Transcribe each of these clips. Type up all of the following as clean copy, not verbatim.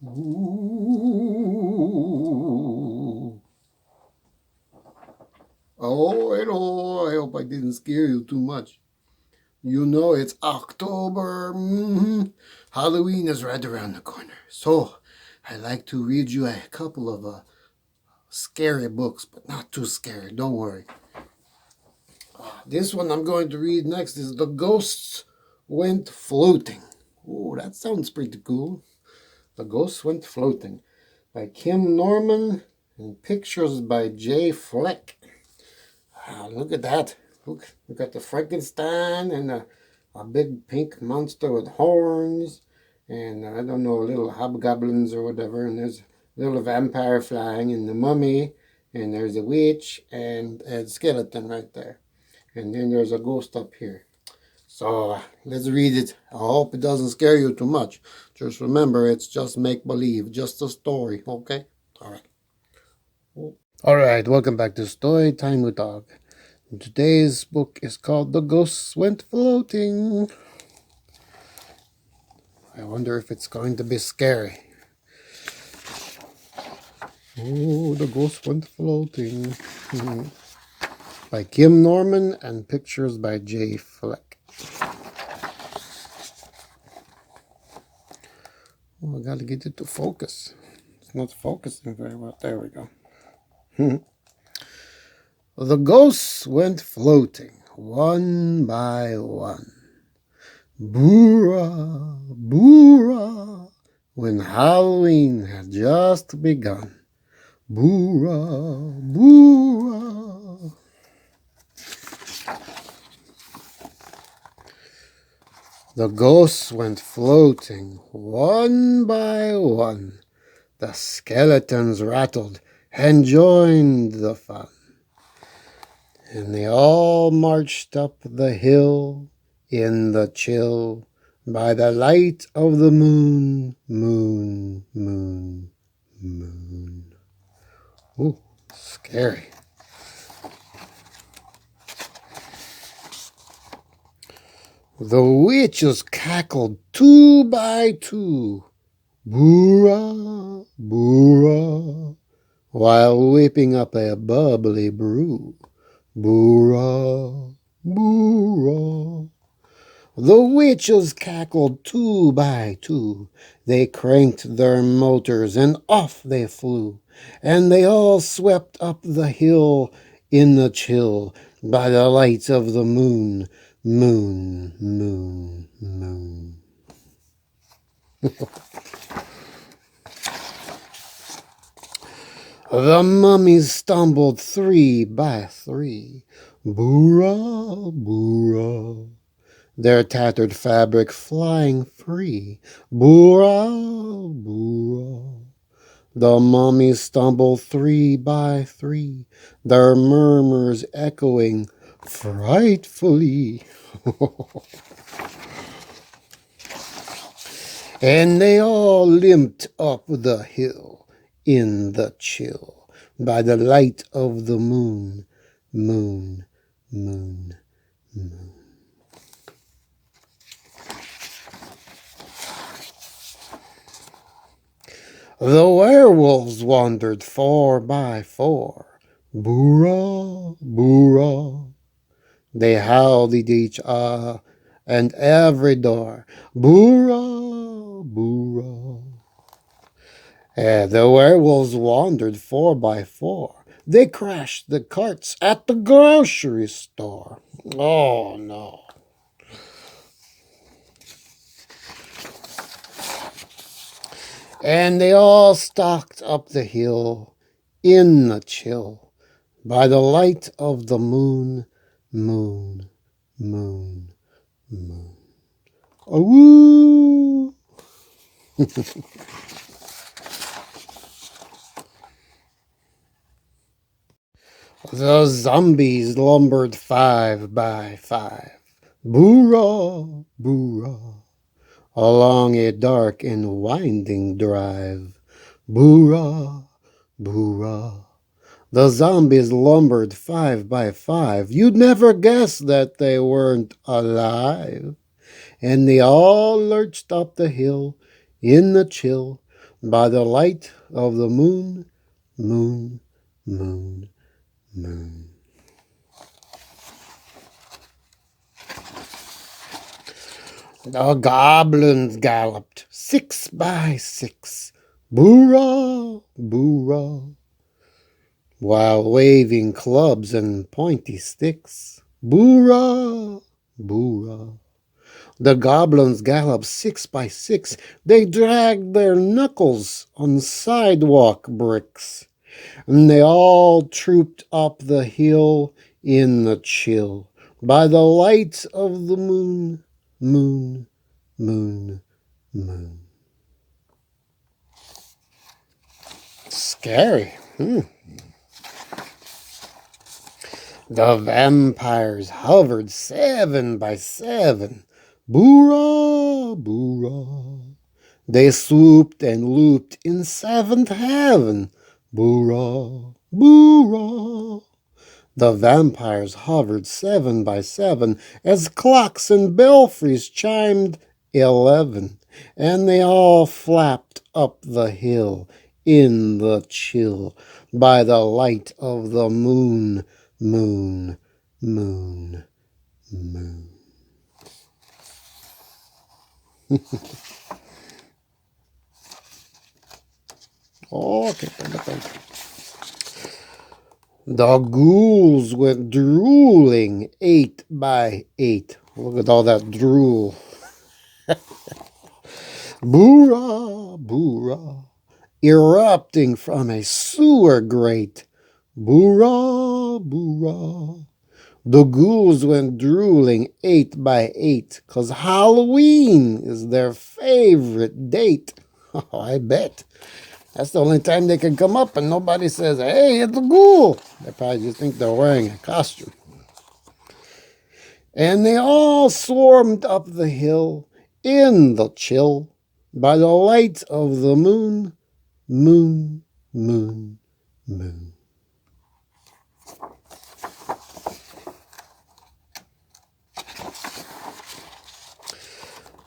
Ooh. Oh, hello. I hope I didn't scare you too much. You know it's October. Halloween is right around the corner. So, I like to read you a couple of scary books, but not too scary. Don't worry. This one I'm going to read next is The Ghosts Went Floating. Oh, that sounds pretty cool. The Ghosts Went Floating by Kim Norman and pictures by Jay Fleck. Look at that. Look, we got the Frankenstein and a big pink monster with horns. And I don't know, little hobgoblins or whatever. And there's a little vampire flying and the mummy. And there's a witch and a skeleton right there. And then there's a ghost up here. So let's read it. I hope it doesn't scare you too much. Just remember, it's just make-believe, just a story, okay? All right. All right, welcome back to Story Time with Dog. Today's book is called The Ghosts Went Floating. I wonder if it's going to be scary. Oh, The Ghosts Went Floating. By Kim Norman and pictures by Jay Fleck. Oh, I gotta get it to focus. It's not focusing very well. There we go. The ghosts went floating, one by one. Boora, boora, when Halloween had just begun. Boora, boora. The ghosts went floating, one by one. The skeletons rattled and joined the fun. And they all marched up the hill in the chill by the light of the moon, moon, moon, moon. Ooh, scary. The witches cackled two by two, boora, boora, while whipping up a bubbly brew. Boora, boora. The witches cackled two by two. They cranked their motors and off they flew. And they all swept up the hill in the chill by the light of the moon, moon, moon, moon. The mummies stumbled three by three. Boora, boora. Their tattered fabric flying free. Boora, boora. The mummies stumble three by three, their murmurs echoing frightfully. And they all limped up the hill in the chill by the light of the moon, moon, moon, moon. The werewolves wandered four by four. Boora, boora. They howled at each and every door. Boora, boora. The werewolves wandered four by four. They crashed the carts at the grocery store. Oh, no. And they all stalked up the hill in the chill by the light of the moon, moon, moon, moon. Awoo! The zombies lumbered five by five. Boora, boora. Along a dark and winding drive. Boora, boora. The zombies lumbered 5 by 5. You'd never guess that they weren't alive. And they all lurched up the hill in the chill by the light of the moon, moon, moon, moon. The goblins galloped 6 by 6, boo-rah, boo-rah, while waving clubs and pointy sticks, boo-rah, boo-rah. The goblins galloped 6 by 6. They dragged their knuckles on sidewalk bricks, and they all trooped up the hill in the chill by the light of the moon, moon, moon, moon. Scary. The vampires hovered 7 by 7. Boo-rah, boo-rah. They swooped and looped in seventh heaven. Boo-rah, boo-rah. The vampires hovered 7 by 7 as clocks and belfries chimed 11, and they all flapped up the hill in the chill by the light of the moon, moon, moon, moon. Okay. The ghouls went drooling 8 by 8. Look at all that drool. Boo-rah, boo-rah, erupting from a sewer grate. Boo-rah, boo-rah. The ghouls went drooling 8 by 8 'cause Halloween is their favorite date. Oh, I bet. That's the only time they can come up and nobody says, hey, it's a ghoul. They probably just think they're wearing a costume. And they all swarmed up the hill in the chill by the light of the moon, moon, moon, moon.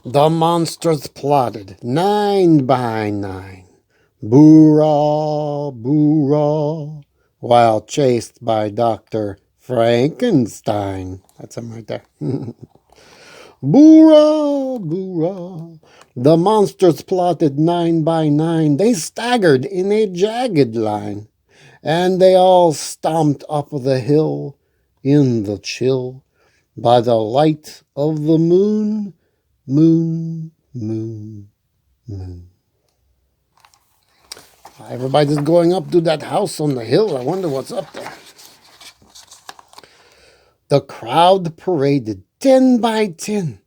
The monsters plotted 9 by 9. Boo-rah, boo-rah, while chased by Dr. Frankenstein. That's him right there. Boo-rah, boo-rah. The monsters plotted 9 by 9. They staggered in a jagged line, and they all stomped up the hill in the chill by the light of the moon, moon, moon, moon. Everybody's going up to that house on the hill. I wonder what's up there. The crowd paraded 10 by 10.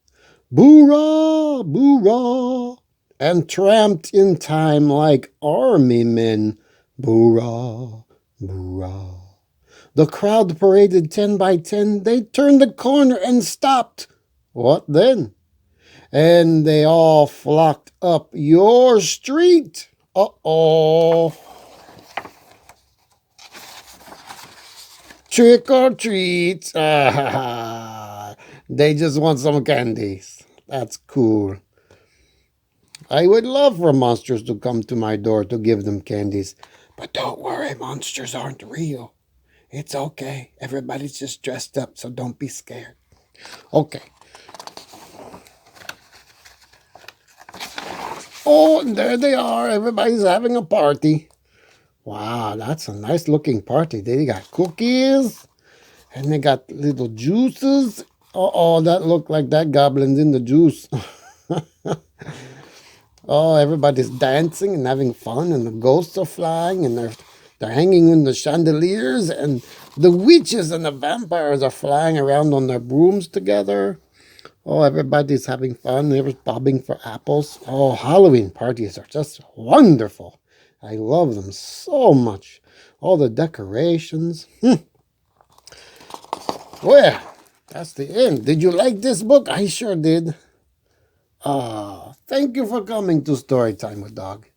Boo-rah, boo-rah, and tramped in time like army men. Boo-rah, boo-rah. The crowd paraded 10 by 10. They turned the corner and stopped. What then? And they all flocked up your street. Uh-oh. Trick or treat. They just want some candies. That's cool. I would love for monsters to come to my door to give them candies. But don't worry, monsters aren't real. It's okay. Everybody's just dressed up, so don't be scared. Okay. Oh, and there they are. Everybody's having a party. Wow, that's a nice looking party. They got cookies and they got little juices. Oh, that looked like that goblin's in the juice. Oh, everybody's dancing and having fun, and the ghosts are flying, and they're hanging in the chandeliers, and the witches and the vampires are flying around on their brooms together. Oh, everybody's having fun. They're bobbing for apples. Oh, Halloween parties are just wonderful. I love them so much. All the decorations. Well, that's the end. Did you like this book? I sure did. Thank you for coming to Storytime with Dog.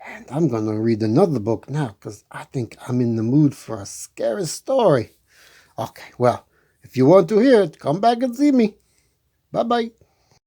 And I'm going to read another book now because I think I'm in the mood for a scary story. Okay, well, if you want to hear it, come back and see me. Bye-bye.